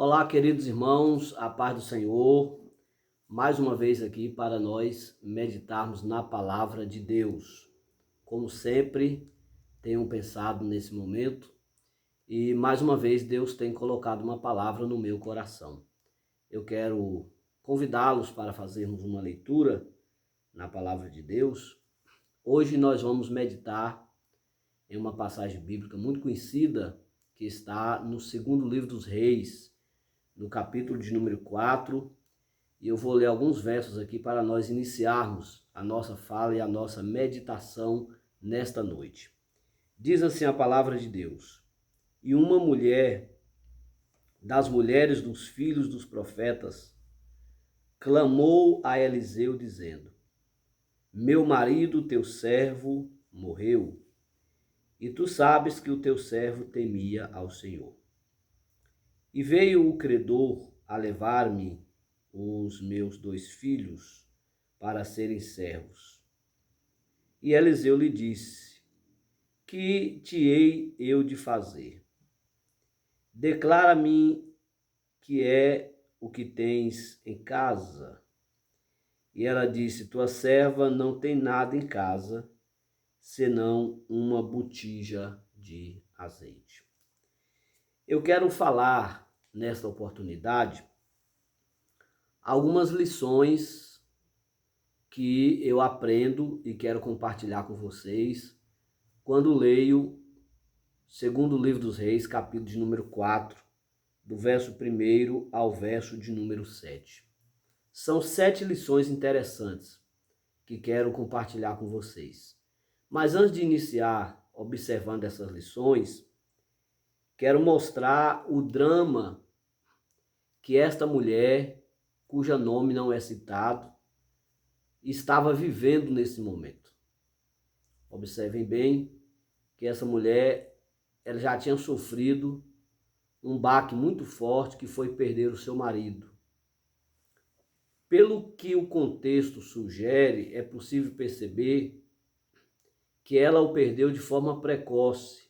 Olá, queridos irmãos, a paz do Senhor, mais uma vez aqui para nós meditarmos na palavra de Deus. Como sempre, tenho pensado nesse momento e mais uma vez Deus tem colocado uma palavra no meu coração. Eu quero convidá-los para fazermos uma leitura na palavra de Deus. Hoje nós vamos meditar em uma passagem bíblica muito conhecida que está no segundo livro dos Reis, no capítulo de número 4, e eu vou ler alguns versos aqui para nós iniciarmos a nossa fala e a nossa meditação nesta noite. Diz assim a palavra de Deus: E uma mulher das mulheres dos filhos dos profetas clamou a Eliseu dizendo: Meu marido, teu servo, morreu, e tu sabes que o teu servo temia ao Senhor. E veio o credor a levar-me os meus 2 filhos para serem servos. E Eliseu lhe disse: Que te hei eu de fazer? Declara-me que é o que tens em casa. E ela disse: Tua serva não tem nada em casa, senão uma botija de azeite. Eu quero falar nesta oportunidade algumas lições que eu aprendo e quero compartilhar com vocês quando leio segundo livro dos Reis, capítulo de número 4, do verso 1 ao verso de número 7. São 7 lições interessantes que quero compartilhar com vocês. Mas antes de iniciar observando essas lições, quero mostrar o drama que esta mulher, cujo nome não é citado, estava vivendo nesse momento. Observem bem que essa mulher, ela já tinha sofrido um baque muito forte, que foi perder o seu marido. Pelo que o contexto sugere, é possível perceber que ela o perdeu de forma precoce.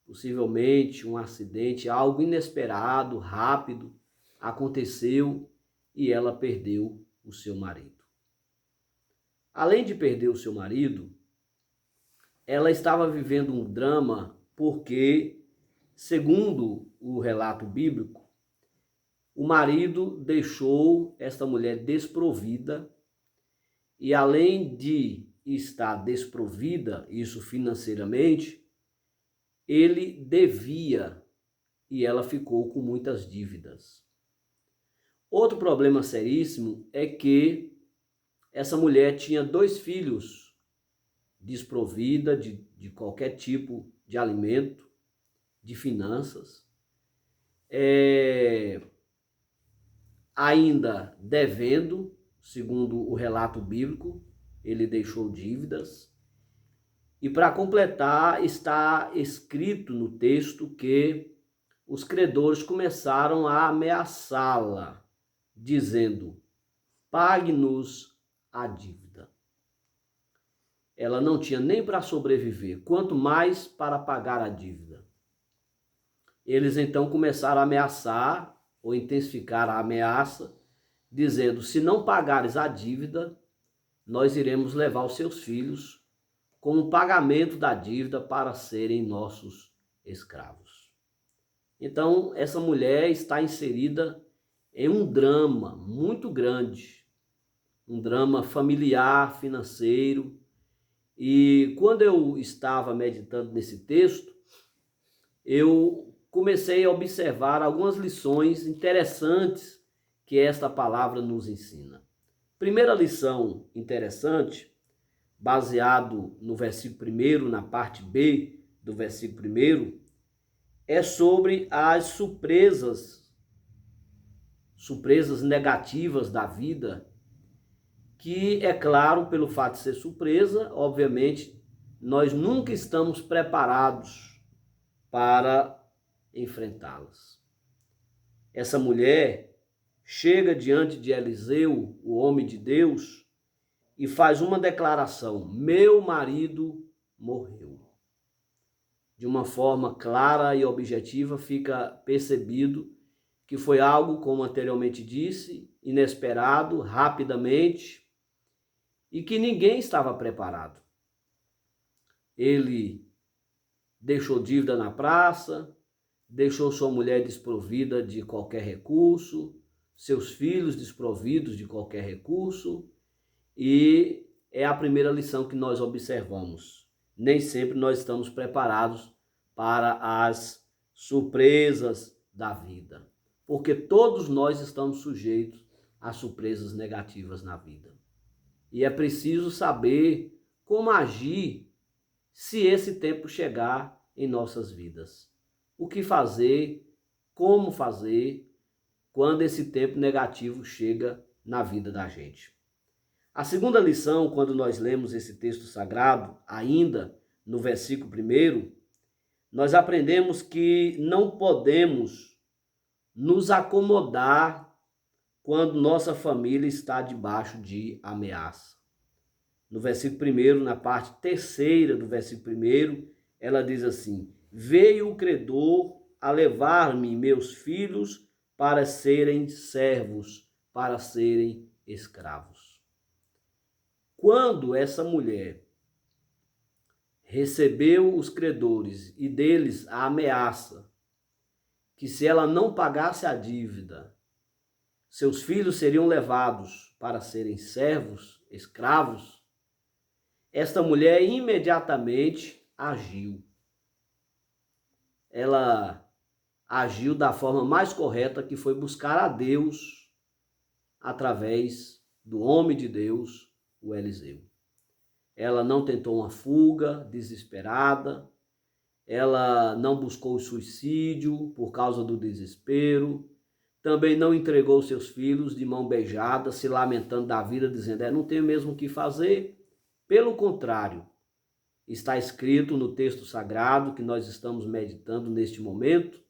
Possivelmente um acidente, algo inesperado, rápido, aconteceu e ela perdeu o seu marido. Além de perder o seu marido, ela estava vivendo um drama porque, segundo o relato bíblico, o marido deixou esta mulher desprovida e, além de estar desprovida, isso financeiramente, ele devia e ela ficou com muitas dívidas. Outro problema seríssimo é que essa mulher tinha 2 filhos, desprovida de qualquer tipo de alimento, de finanças, ainda devendo, segundo o relato bíblico, ele deixou dívidas. E para completar, está escrito no texto que os credores começaram a ameaçá-la, dizendo: pague-nos a dívida. Ela não tinha nem para sobreviver, quanto mais para pagar a dívida. Eles então começaram a ameaçar, ou intensificar a ameaça, dizendo: se não pagares a dívida, nós iremos levar os seus filhos como pagamento da dívida para serem nossos escravos. Então, essa mulher está inserida em um drama muito grande, um drama familiar, financeiro. E quando eu estava meditando nesse texto, eu comecei a observar algumas lições interessantes que esta palavra nos ensina. Primeira lição interessante, baseado no versículo 1, na parte B do versículo 1, é sobre as surpresas negativas da vida, que, é claro, pelo fato de ser surpresa, obviamente, nós nunca estamos preparados para enfrentá-las. Essa mulher chega diante de Eliseu, o homem de Deus, e faz uma declaração: meu marido morreu. De uma forma clara e objetiva fica percebido que foi algo, como anteriormente disse, inesperado, rapidamente, e que ninguém estava preparado. Ele deixou dívida na praça, deixou sua mulher desprovida de qualquer recurso, seus filhos desprovidos de qualquer recurso, e é a primeira lição que nós observamos. Nem sempre nós estamos preparados para as surpresas da vida, porque todos nós estamos sujeitos a surpresas negativas na vida. E é preciso saber como agir se esse tempo chegar em nossas vidas. O que fazer, como fazer, quando esse tempo negativo chega na vida da gente. A segunda lição, quando nós lemos esse texto sagrado, ainda no versículo 1, nós aprendemos que não podemos nos acomodar quando nossa família está debaixo de ameaça. No versículo 1, na parte terceira do versículo 1, ela diz assim: veio o credor a levar-me meus filhos para serem servos, para serem escravos. Quando essa mulher recebeu os credores e deles a ameaça que se ela não pagasse a dívida, seus filhos seriam levados para serem servos, escravos, esta mulher imediatamente agiu. Ela agiu da forma mais correta, que foi buscar a Deus através do homem de Deus, o Eliseu. Ela não tentou uma fuga desesperada, ela não buscou o suicídio por causa do desespero, também não entregou seus filhos de mão beijada, se lamentando da vida, dizendo, não tenho mesmo o que fazer. Pelo contrário, está escrito no texto sagrado que nós estamos meditando neste momento,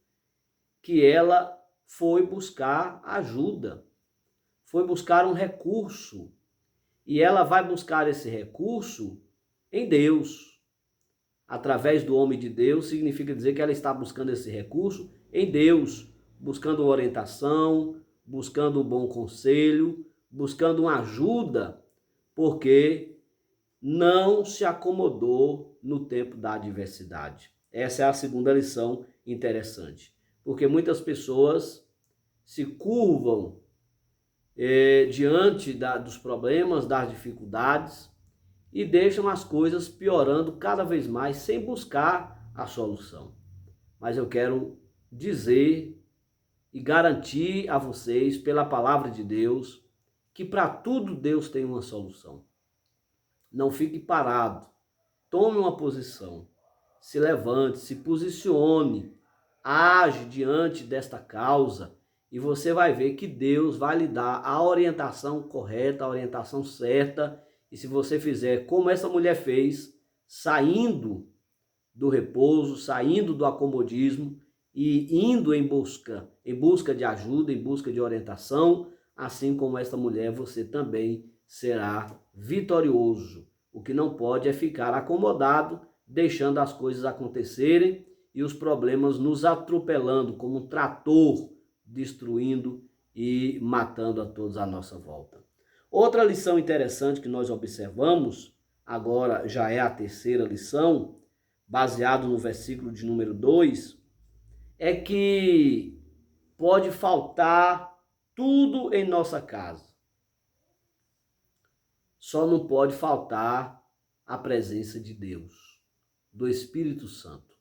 que ela foi buscar ajuda, foi buscar um recurso, e ela vai buscar esse recurso em Deus. Através do homem de Deus, significa dizer que ela está buscando esse recurso em Deus, buscando orientação, buscando um bom conselho, buscando uma ajuda, porque não se acomodou no tempo da adversidade. Essa é a segunda lição interessante, porque muitas pessoas se curvam diante dos problemas, das dificuldades, e deixam as coisas piorando cada vez mais sem buscar a solução. Mas eu quero dizer e garantir a vocês, pela palavra de Deus, que para tudo Deus tem uma solução. Não fique parado, tome uma posição, se levante, se posicione, age diante desta causa, e você vai ver que Deus vai lhe dar a orientação correta, a orientação certa. E se você fizer como essa mulher fez, saindo do repouso, saindo do acomodismo e indo em busca de ajuda, em busca de orientação, assim como essa mulher, você também será vitorioso. O que não pode é ficar acomodado, deixando as coisas acontecerem e os problemas nos atropelando como um trator, destruindo e matando a todos à nossa volta. Outra lição interessante que nós observamos, agora já é a terceira lição, baseado no versículo de número 2, é que pode faltar tudo em nossa casa. Só não pode faltar a presença de Deus, do Espírito Santo.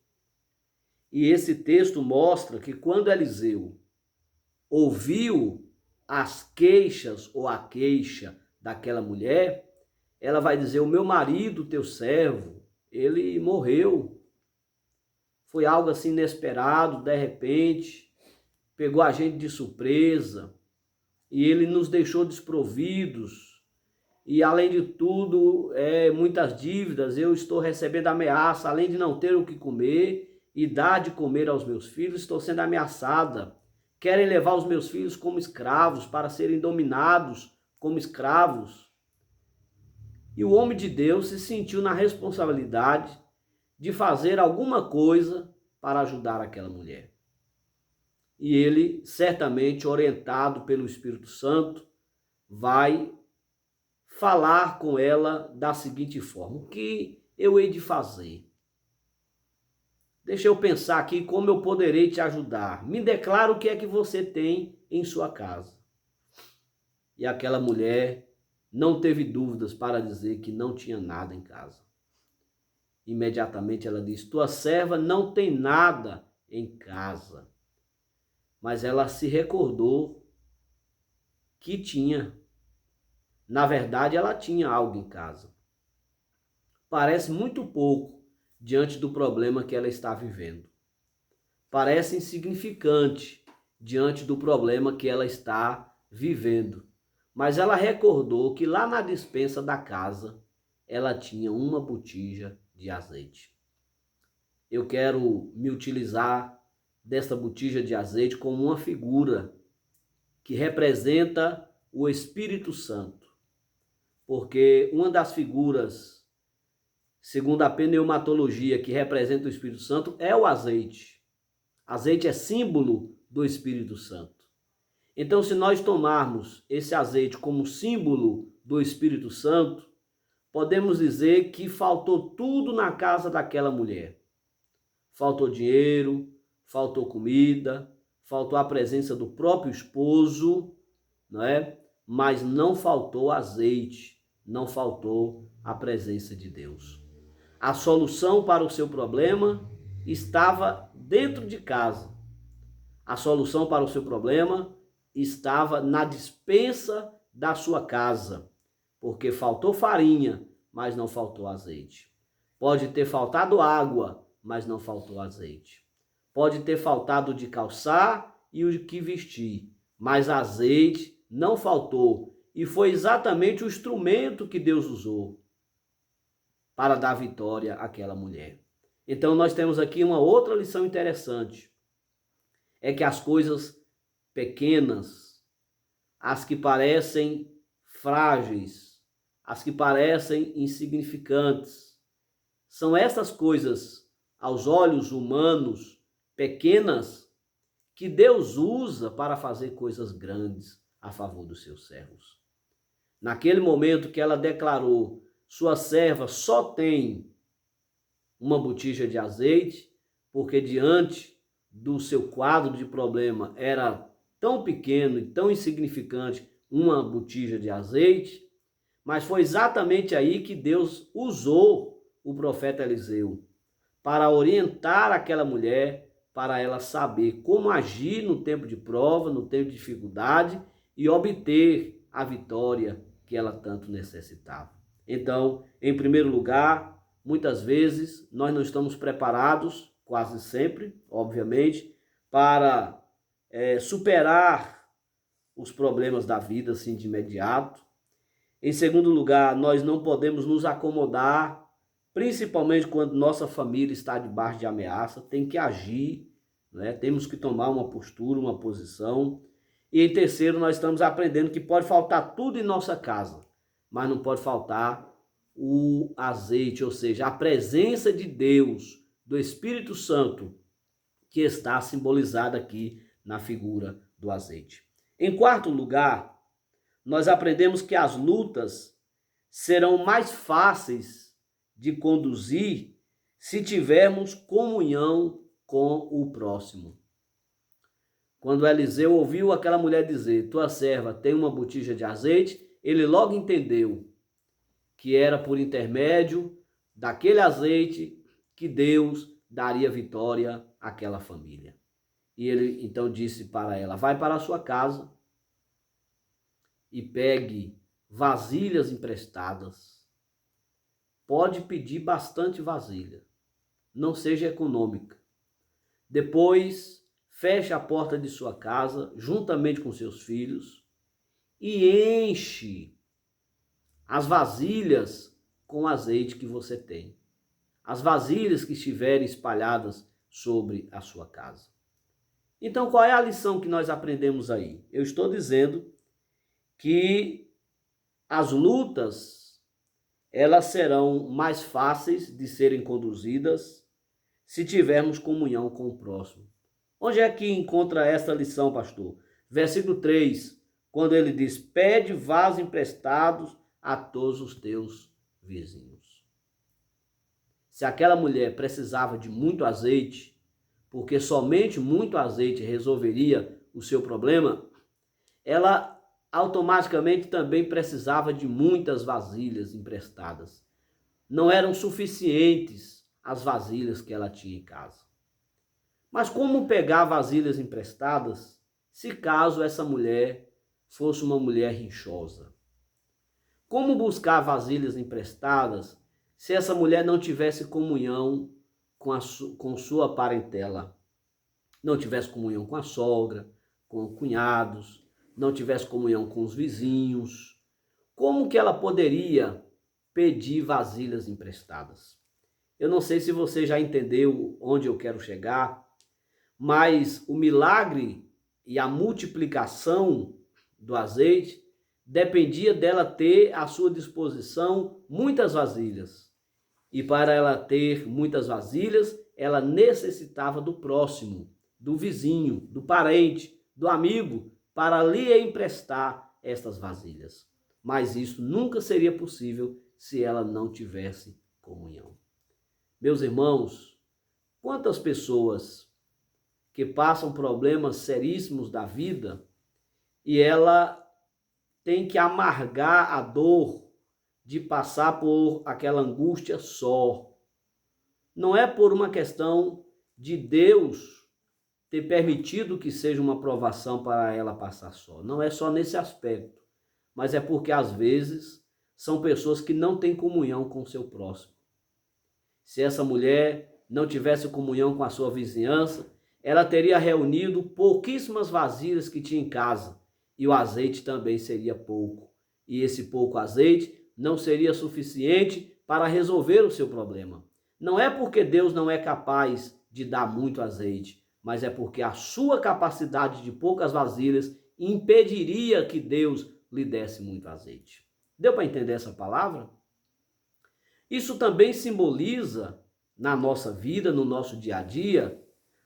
E esse texto mostra que quando Eliseu ouviu as queixas ou a queixa daquela mulher, ela vai dizer, o meu marido, teu servo, ele morreu. Foi algo assim inesperado, de repente, pegou a gente de surpresa e ele nos deixou desprovidos. E além de tudo, muitas dívidas, eu estou recebendo ameaça, além de não ter o que comer e dar de comer aos meus filhos, estou sendo ameaçada. Querem levar os meus filhos como escravos, para serem dominados como escravos. E o homem de Deus se sentiu na responsabilidade de fazer alguma coisa para ajudar aquela mulher. e ele, certamente orientado pelo Espírito Santo, vai falar com ela da seguinte forma: o que eu hei de fazer? Deixa eu pensar aqui como eu poderei te ajudar. Me declara o que é que você tem em sua casa. E aquela mulher não teve dúvidas para dizer que não tinha nada em casa. Imediatamente ela disse: tua serva não tem nada em casa. Mas ela se recordou que tinha. Na verdade, ela tinha algo em casa. Parece muito pouco diante do problema que ela está vivendo. Parece insignificante diante do problema que ela está vivendo. Mas ela recordou que lá na despensa da casa, ela tinha uma botija de azeite. Eu quero me utilizar desta botija de azeite como uma figura que representa o Espírito Santo. Porque uma das figuras, segundo a pneumatologia, que representa o Espírito Santo é o azeite. Azeite é símbolo do Espírito Santo. Então, se nós tomarmos esse azeite como símbolo do Espírito Santo, podemos dizer que faltou tudo na casa daquela mulher. Faltou dinheiro, faltou comida, faltou a presença do próprio esposo, não é? Mas não faltou azeite, não faltou a presença de Deus. A solução para o seu problema estava dentro de casa. A solução para o seu problema estava na despensa da sua casa, porque faltou farinha, mas não faltou azeite. Pode ter faltado água, mas não faltou azeite. Pode ter faltado de calçar e o de que vestir, mas azeite não faltou. E foi exatamente o instrumento que Deus usou para dar vitória àquela mulher. Então nós temos aqui uma outra lição interessante. É que as coisas pequenas, as que parecem frágeis, as que parecem insignificantes, são essas coisas, aos olhos humanos, pequenas, que Deus usa para fazer coisas grandes a favor dos seus servos. Naquele momento que ela declarou, sua serva só tem uma botija de azeite, porque diante do seu quadro de problema era tão pequeno e tão insignificante uma botija de azeite, mas foi exatamente aí que Deus usou o profeta Eliseu para orientar aquela mulher, para ela saber como agir no tempo de prova, no tempo de dificuldade e obter a vitória que ela tanto necessitava. Então, em primeiro lugar, muitas vezes nós não estamos preparados, quase sempre, obviamente, para superar os problemas da vida assim de imediato. Em segundo lugar, nós não podemos nos acomodar, principalmente quando nossa família está debaixo de ameaça, tem que agir, né? Temos que tomar uma postura, uma posição. E em terceiro, nós estamos aprendendo que pode faltar tudo em nossa casa, mas não pode faltar o azeite, ou seja, a presença de Deus, do Espírito Santo, que está simbolizada aqui na figura do azeite. Em quarto lugar, nós aprendemos que as lutas serão mais fáceis de conduzir se tivermos comunhão com o próximo. Quando Eliseu ouviu aquela mulher dizer, tua serva tem uma botija de azeite, ele logo entendeu que era por intermédio daquele azeite que Deus daria vitória àquela família. E ele então disse para ela, vai para a sua casa e pegue vasilhas emprestadas. Pode pedir bastante vasilha, não seja econômica. Depois, feche a porta de sua casa, juntamente com seus filhos, e enche as vasilhas com o azeite que você tem. As vasilhas que estiverem espalhadas sobre a sua casa. Então, qual é a lição que nós aprendemos aí? Eu estou dizendo que as lutas, elas serão mais fáceis de serem conduzidas se tivermos comunhão com o próximo. Onde é que encontra essa lição, pastor? Versículo 3, quando ele diz: pede vasos emprestados a todos os teus vizinhos. Se aquela mulher precisava de muito azeite, porque somente muito azeite resolveria o seu problema, ela automaticamente também precisava de muitas vasilhas emprestadas. Não eram suficientes as vasilhas que ela tinha em casa. Mas como pegar vasilhas emprestadas se caso essa mulher fosse uma mulher rinchosa? Como buscar vasilhas emprestadas se essa mulher não tivesse comunhão com sua parentela? Não tivesse comunhão com a sogra, com cunhados, não tivesse comunhão com os vizinhos? Como que ela poderia pedir vasilhas emprestadas? Eu não sei se você já entendeu onde eu quero chegar, mas o milagre e a multiplicação do azeite dependia dela ter à sua disposição muitas vasilhas. E para ela ter muitas vasilhas, ela necessitava do próximo, do vizinho, do parente, do amigo, para lhe emprestar estas vasilhas. Mas isso nunca seria possível se ela não tivesse comunhão. Meus irmãos, quantas pessoas que passam problemas seríssimos da vida e ela tem que amargar a dor de passar por aquela angústia só. Não é por uma questão de Deus ter permitido que seja uma provação para ela passar só. Não é só nesse aspecto, mas é porque às vezes são pessoas que não têm comunhão com o seu próximo. Se essa mulher não tivesse comunhão com a sua vizinhança, ela teria reunido pouquíssimas vasilhas que tinha em casa e o azeite também seria pouco. E esse pouco azeite não seria suficiente para resolver o seu problema. Não é porque Deus não é capaz de dar muito azeite, mas é porque a sua capacidade de poucas vasilhas impediria que Deus lhe desse muito azeite. Deu para entender essa palavra? Isso também simboliza, na nossa vida, no nosso dia a dia,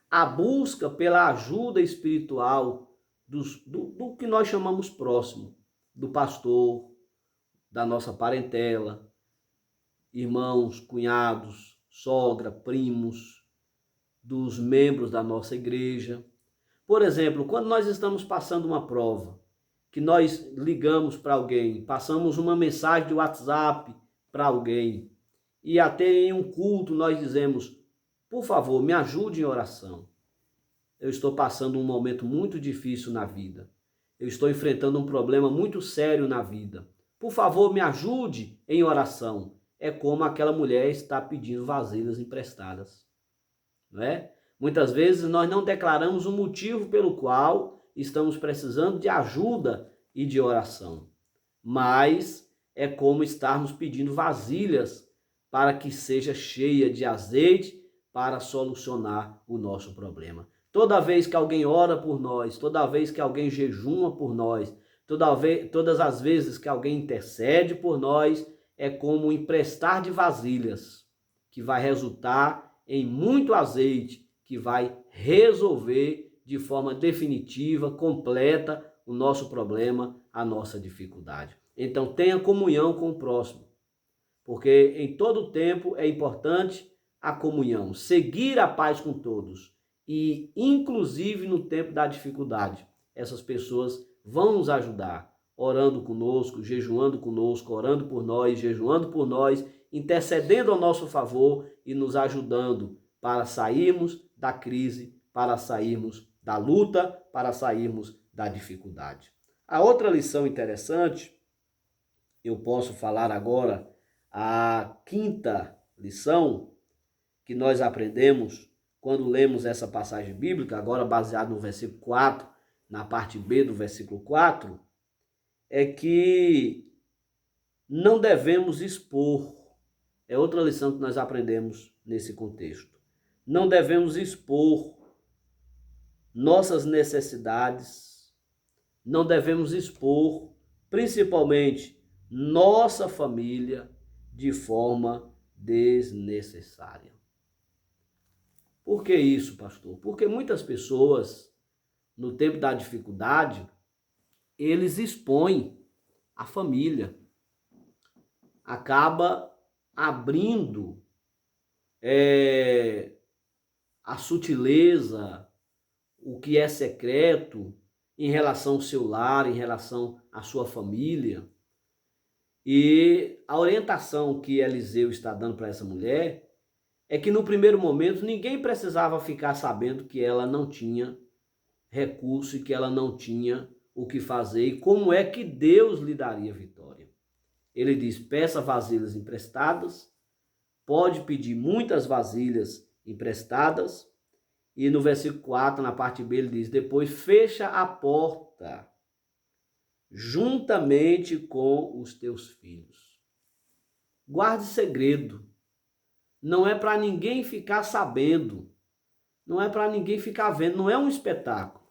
a busca pela ajuda espiritual do que nós chamamos próximo, do pastor, da nossa parentela, irmãos, cunhados, sogra, primos, dos membros da nossa igreja. Por exemplo, quando nós estamos passando uma prova, que nós ligamos para alguém, passamos uma mensagem de WhatsApp para alguém, e até em um culto nós dizemos: por favor, me ajude em oração. Eu estou passando um momento muito difícil na vida. Eu estou enfrentando um problema muito sério na vida. Por favor, me ajude em oração. É como aquela mulher está pedindo vasilhas emprestadas, não é? Muitas vezes nós não declaramos o motivo pelo qual estamos precisando de ajuda e de oração. Mas é como estarmos pedindo vasilhas para que seja cheia de azeite para solucionar o nosso problema. Toda vez que alguém ora por nós, toda vez que alguém jejuma por nós, todas as vezes que alguém intercede por nós, é como um emprestar de vasilhas, que vai resultar em muito azeite, que vai resolver de forma definitiva, completa, o nosso problema, a nossa dificuldade. Então tenha comunhão com o próximo, porque em todo tempo é importante a comunhão, seguir a paz com todos. E, inclusive, no tempo da dificuldade, essas pessoas vão nos ajudar, orando conosco, jejuando conosco, orando por nós, jejuando por nós, intercedendo ao nosso favor e nos ajudando para sairmos da crise, para sairmos da luta, para sairmos da dificuldade. A outra lição interessante, eu posso falar agora, a quinta lição que nós aprendemos quando lemos essa passagem bíblica, agora baseado no versículo 4, na parte B do versículo 4, é que não devemos expor. É outra lição que nós aprendemos nesse contexto. Não devemos expor nossas necessidades, não devemos expor, principalmente, nossa família de forma desnecessária. Por que isso, pastor? Porque muitas pessoas, no tempo da dificuldade, eles expõem a família, acaba abrindo a sutileza, o que é secreto em relação ao seu lar, em relação à sua família. E a orientação que Eliseu está dando para essa mulher é que no primeiro momento ninguém precisava ficar sabendo que ela não tinha recurso e que ela não tinha o que fazer e como é que Deus lhe daria vitória. Ele diz: peça vasilhas emprestadas, pode pedir muitas vasilhas emprestadas. E no versículo 4, na parte B, ele diz: depois fecha a porta juntamente com os teus filhos. Guarde segredo. Não é para ninguém ficar sabendo. Não é para ninguém ficar vendo. Não é um espetáculo.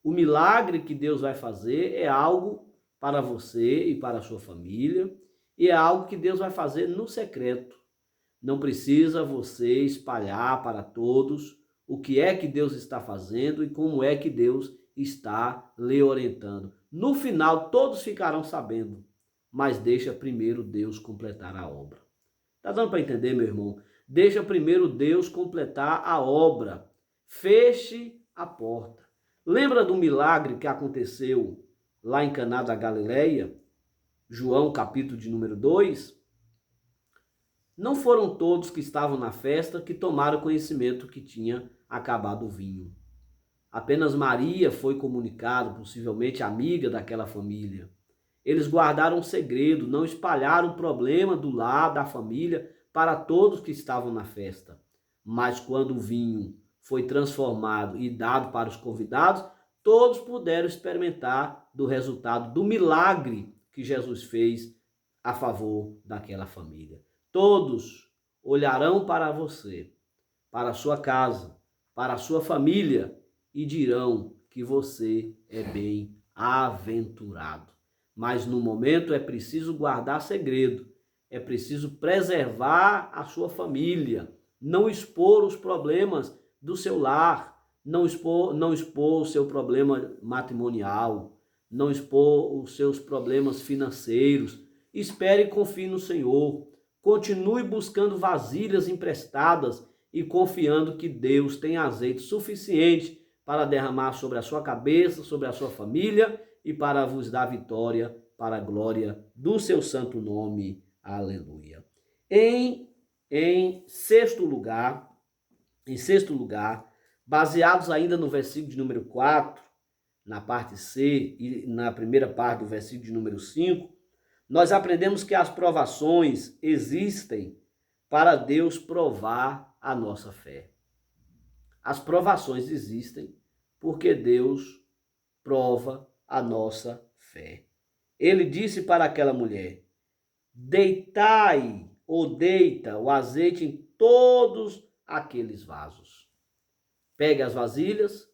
O milagre que Deus vai fazer é algo para você e para a sua família. E é algo que Deus vai fazer no secreto. Não precisa você espalhar para todos o que é que Deus está fazendo e como é que Deus está lhe orientando. No final, todos ficarão sabendo, mas deixa primeiro Deus completar a obra. Está dando para entender, meu irmão? Deixa primeiro Deus completar a obra. Feche a porta. Lembra do milagre que aconteceu lá em Caná da Galileia? João, capítulo de número 2. Não foram todos que estavam na festa que tomaram conhecimento que tinha acabado o vinho. Apenas Maria foi comunicada, possivelmente amiga daquela família. Eles guardaram um segredo, não espalharam o problema do lar, da família, para todos que estavam na festa. Mas quando o vinho foi transformado e dado para os convidados, todos puderam experimentar do resultado do milagre que Jesus fez a favor daquela família. Todos olharão para você, para a sua casa, para a sua família e dirão que você é bem-aventurado. Mas no momento é preciso guardar segredo, é preciso preservar a sua família, não expor os problemas do seu lar, não expor o seu problema matrimonial, não expor os seus problemas financeiros. Espere e confie no Senhor. Continue buscando vasilhas emprestadas e confiando que Deus tem azeite suficiente para derramar sobre a sua cabeça, sobre a sua família e para vos dar vitória para a glória do seu santo nome. Aleluia. Em sexto lugar, baseados ainda no versículo de número 4, na parte C e na primeira parte do versículo de número 5, nós aprendemos que as provações existem para Deus provar a nossa fé. As provações existem porque Deus prova a nossa fé. Ele disse para aquela mulher: deitai ou deita o azeite em todos aqueles vasos. Pegue as vasilhas,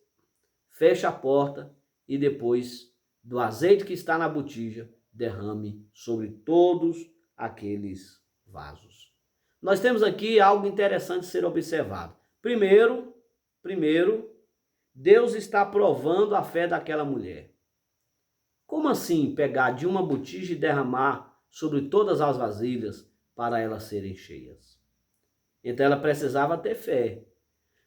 feche a porta e depois do azeite que está na botija, derrame sobre todos aqueles vasos. Nós temos aqui algo interessante a ser observado. Primeiro, Deus está provando a fé daquela mulher. Como assim pegar de uma botija e derramar sobre todas as vasilhas para elas serem cheias? Então ela precisava ter fé,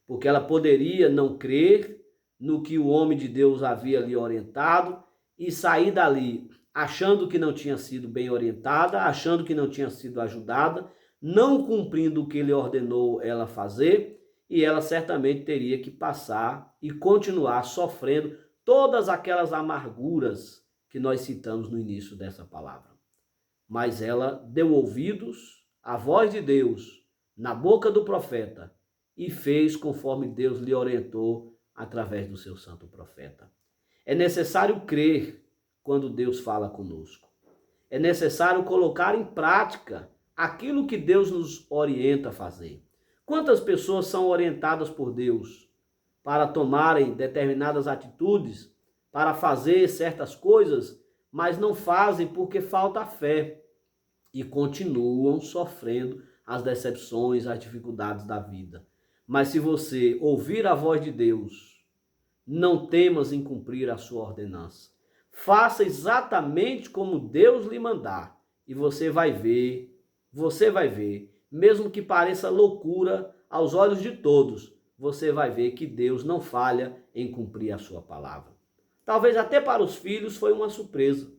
porque ela poderia não crer no que o homem de Deus havia lhe orientado e sair dali achando que não tinha sido bem orientada, achando que não tinha sido ajudada, não cumprindo o que ele ordenou ela fazer, e ela certamente teria que passar e continuar sofrendo todas aquelas amarguras que nós citamos no início dessa palavra. Mas ela deu ouvidos à voz de Deus na boca do profeta e fez conforme Deus lhe orientou através do seu santo profeta. É necessário crer quando Deus fala conosco. É necessário colocar em prática aquilo que Deus nos orienta a fazer. Quantas pessoas são orientadas por Deus para tomarem determinadas atitudes, para fazer certas coisas, mas não fazem porque falta fé e continuam sofrendo as decepções, as dificuldades da vida. Mas se você ouvir a voz de Deus, não temas em cumprir a sua ordenança. Faça exatamente como Deus lhe mandar e você vai ver, mesmo que pareça loucura aos olhos de todos, você vai ver que Deus não falha em cumprir a sua palavra. Talvez até para os filhos foi uma surpresa.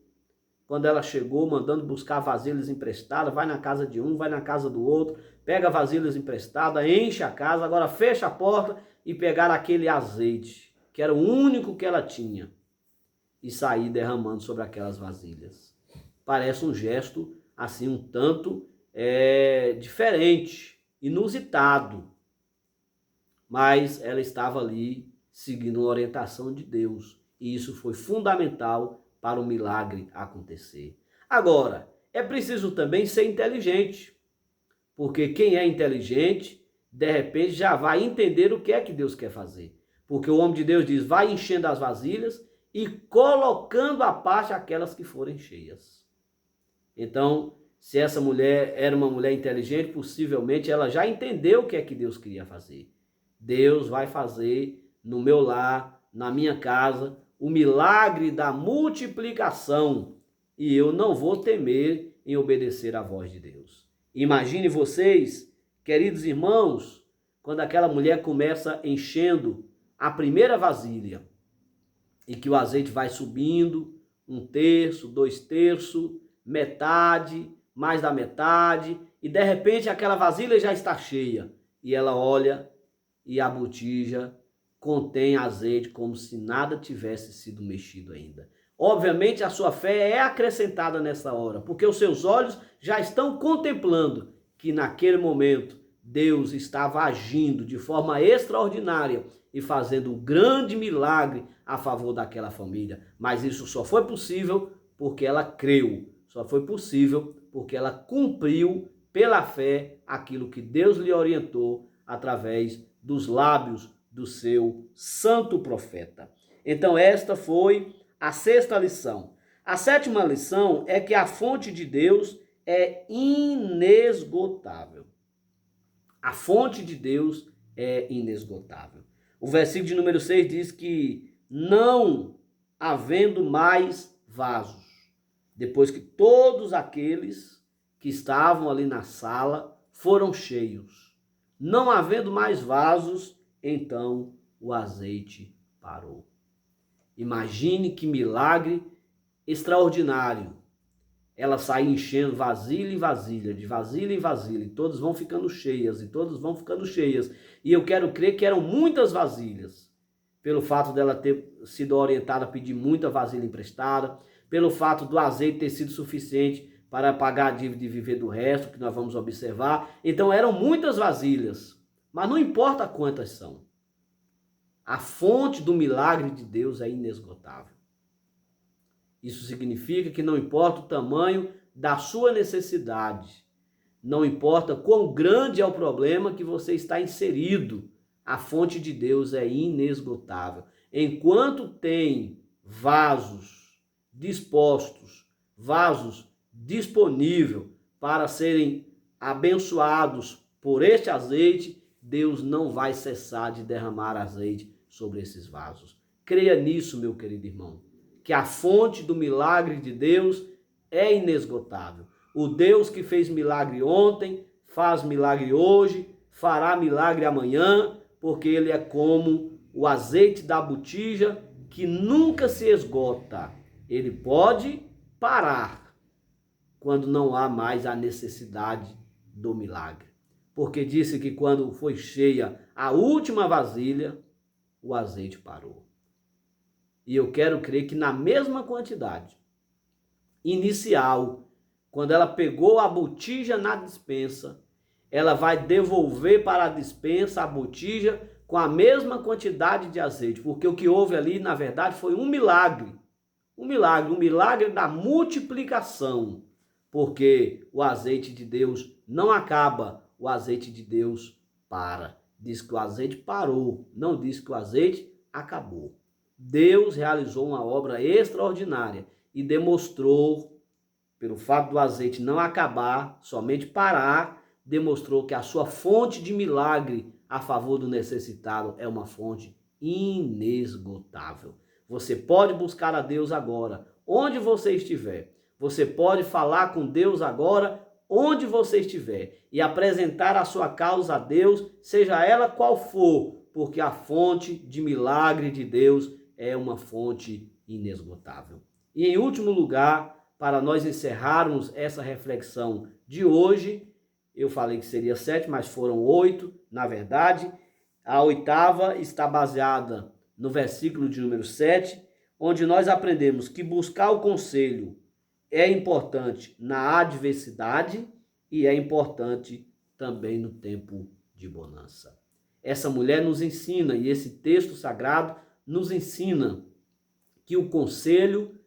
Quando ela chegou mandando buscar vasilhas emprestadas, vai na casa de um, vai na casa do outro, pega vasilhas emprestadas, enche a casa, agora fecha a porta e pegar aquele azeite, que era o único que ela tinha, e sair derramando sobre aquelas vasilhas. Parece um gesto assim um tanto diferente, inusitado, mas ela estava ali seguindo a orientação de Deus, e isso foi fundamental para o milagre acontecer. Agora, é preciso também ser inteligente, porque quem é inteligente, de repente já vai entender o que é que Deus quer fazer. Porque o homem de Deus diz, vai enchendo as vasilhas e colocando à parte aquelas que forem cheias. Então, se essa mulher era uma mulher inteligente, possivelmente ela já entendeu o que é que Deus queria fazer. Deus vai fazer no meu lar, na minha casa, o milagre da multiplicação, e eu não vou temer em obedecer à voz de Deus. Imagine vocês, queridos irmãos, quando aquela mulher começa enchendo a primeira vasilha e que o azeite vai subindo, 1/3, 2/3, metade, mais da metade, e de repente aquela vasilha já está cheia, e ela olha e a botija contém azeite como se nada tivesse sido mexido ainda. Obviamente a sua fé é acrescentada nessa hora, porque os seus olhos já estão contemplando que naquele momento Deus estava agindo de forma extraordinária e fazendo um grande milagre a favor daquela família. Mas isso só foi possível porque ela creu, só foi possível porque ela cumpriu pela fé aquilo que Deus lhe orientou através dos lábios do seu santo profeta. Então esta foi a 6ª lição. A 7ª lição é que a fonte de Deus é inesgotável. A fonte de Deus é inesgotável. O versículo de número 6 diz que não havendo mais vasos, depois que todos aqueles que estavam ali na sala foram cheios, não havendo mais vasos, então o azeite parou. Imagine que milagre extraordinário. Ela sai enchendo vasilha em vasilha, de vasilha em vasilha, e todas vão ficando cheias, e todas vão ficando cheias. E eu quero crer que eram muitas vasilhas, pelo fato dela ter sido orientada a pedir muita vasilha emprestada, pelo fato do azeite ter sido suficiente para pagar a dívida e viver do resto, que nós vamos observar. Então eram muitas vasilhas, mas não importa quantas são. A fonte do milagre de Deus é inesgotável. Isso significa que não importa o tamanho da sua necessidade, não importa quão grande é o problema que você está inserido, a fonte de Deus é inesgotável. Enquanto tem vasos dispostos, vasos disponíveis para serem abençoados por este azeite, Deus não vai cessar de derramar azeite sobre esses vasos. Creia nisso, meu querido irmão, que a fonte do milagre de Deus é inesgotável. O Deus que fez milagre ontem, faz milagre hoje, fará milagre amanhã, porque ele é como o azeite da botija que nunca se esgota. Ele pode parar quando não há mais a necessidade do milagre. Porque disse que quando foi cheia a última vasilha, o azeite parou. E eu quero crer que na mesma quantidade inicial, quando ela pegou a botija na despensa, ela vai devolver para a despensa a botija com a mesma quantidade de azeite. Porque o que houve ali, na verdade, foi um milagre. Um milagre da multiplicação. Porque o azeite de Deus não acaba, o azeite de Deus para. Diz que o azeite parou, não diz que o azeite acabou. Deus realizou uma obra extraordinária e demonstrou, pelo fato do azeite não acabar, somente parar, demonstrou que a sua fonte de milagre a favor do necessitado é uma fonte inesgotável. Você pode buscar a Deus agora, onde você estiver. Você pode falar com Deus agora, onde você estiver, e apresentar a sua causa a Deus, seja ela qual for, porque a fonte de milagre de Deus é uma fonte inesgotável. E em último lugar, para nós encerrarmos essa reflexão de hoje, eu falei que seria 7, mas foram 8, na verdade. A oitava está baseada no versículo de número 7, onde nós aprendemos que buscar o conselho é importante na adversidade e é importante também no tempo de bonança. Essa mulher nos ensina, e esse texto sagrado nos ensina, que o conselho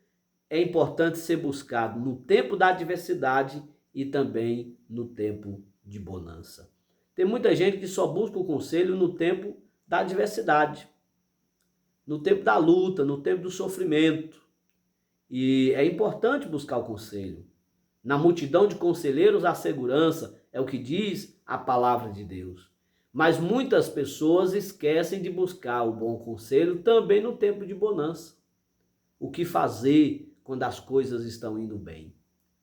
é importante ser buscado no tempo da adversidade e também no tempo de bonança. Tem muita gente que só busca o conselho no tempo da adversidade, no tempo da luta, no tempo do sofrimento. E é importante buscar o conselho. Na multidão de conselheiros há segurança, é o que diz a palavra de Deus. Mas muitas pessoas esquecem de buscar o bom conselho também no tempo de bonança. O que fazer quando as coisas estão indo bem?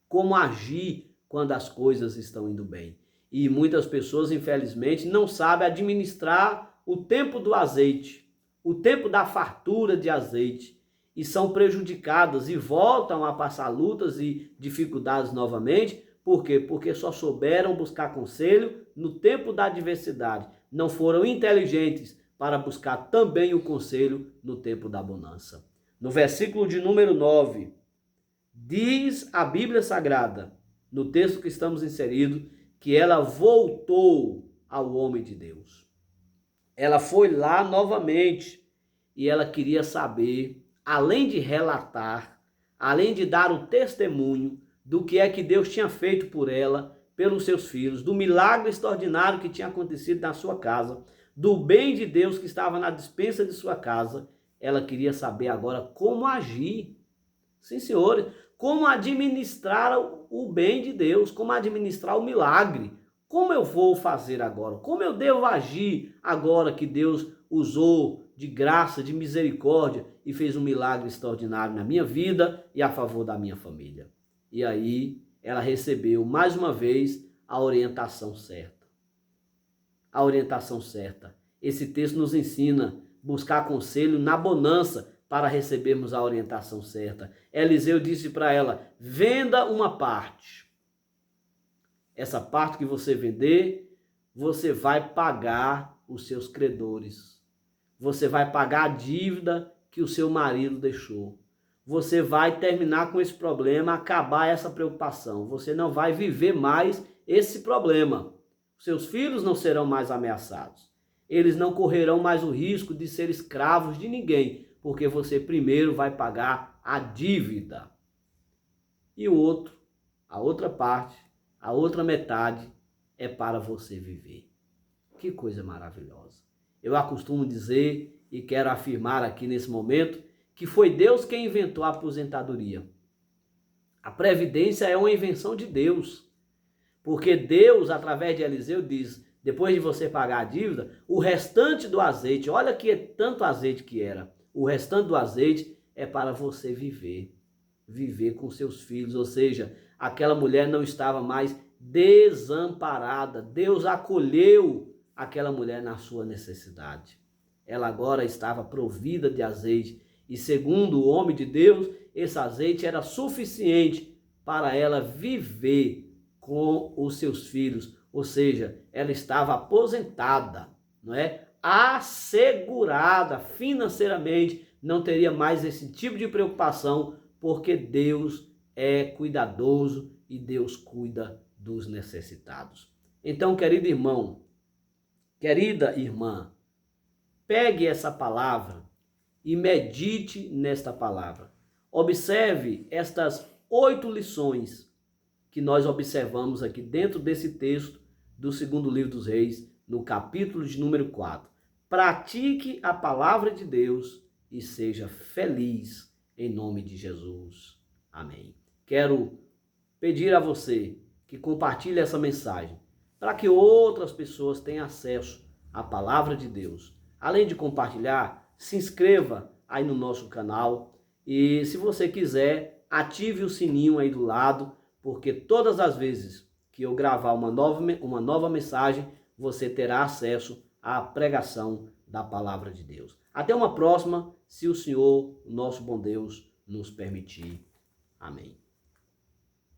Como agir quando as coisas estão indo bem? E muitas pessoas, infelizmente, não sabem administrar o tempo do azeite, o tempo da fartura de azeite, e são prejudicadas e voltam a passar lutas e dificuldades novamente. Por quê? Porque só souberam buscar conselho no tempo da adversidade. Não foram inteligentes para buscar também o conselho no tempo da bonança. No versículo de número 9, diz a Bíblia Sagrada, no texto que estamos inseridos, que ela voltou ao homem de Deus. Ela foi lá novamente e ela queria saber, além de relatar, além de dar o testemunho do que é que Deus tinha feito por ela, pelos seus filhos, do milagre extraordinário que tinha acontecido na sua casa, do bem de Deus que estava na despensa de sua casa, ela queria saber agora como agir. Sim, senhores, como administrar o bem de Deus, como administrar o milagre. Como eu vou fazer agora? Como eu devo agir agora que Deus usou de graça, de misericórdia e fez um milagre extraordinário na minha vida e a favor da minha família? E aí ela recebeu mais uma vez a orientação certa. A orientação certa. Esse texto nos ensina buscar conselho na bonança para recebermos a orientação certa. Eliseu disse para ela: venda uma parte. Essa parte que você vender, você vai pagar os seus credores. Você vai pagar a dívida que o seu marido deixou. Você vai terminar com esse problema, acabar essa preocupação. Você não vai viver mais esse problema. Seus filhos não serão mais ameaçados. Eles não correrão mais o risco de ser escravos de ninguém, porque você primeiro vai pagar a dívida. E o outro, a outra parte, a outra metade é para você viver. Que coisa maravilhosa. Eu acostumo dizer e quero afirmar aqui nesse momento que foi Deus quem inventou a aposentadoria. A previdência é uma invenção de Deus. Porque Deus, através de Eliseu, diz: depois de você pagar a dívida, o restante do azeite, olha que tanto azeite que era, o restante do azeite é para você viver. Viver com seus filhos, ou seja, aquela mulher não estava mais desamparada. Deus acolheu aquela mulher na sua necessidade. Ela agora estava provida de azeite e, segundo o homem de Deus, esse azeite era suficiente para ela viver com os seus filhos, ou seja, ela estava aposentada, não é? Assegurada financeiramente, não teria mais esse tipo de preocupação, porque Deus é cuidadoso e Deus cuida dos necessitados. Então, querido irmão, querida irmã, pegue essa palavra e medite nesta palavra. Observe estas 8 lições que nós observamos aqui dentro desse texto do segundo livro dos Reis, no capítulo de número 4. Pratique a palavra de Deus e seja feliz em nome de Jesus. Amém. Quero pedir a você que compartilhe essa mensagem para que outras pessoas tenham acesso a palavra de Deus. Além de compartilhar, se inscreva aí no nosso canal e, se você quiser, ative o sininho aí do lado, porque todas as vezes que eu gravar uma nova mensagem, você terá acesso à pregação da palavra de Deus. Até uma próxima, se o Senhor, nosso bom Deus, nos permitir. Amém.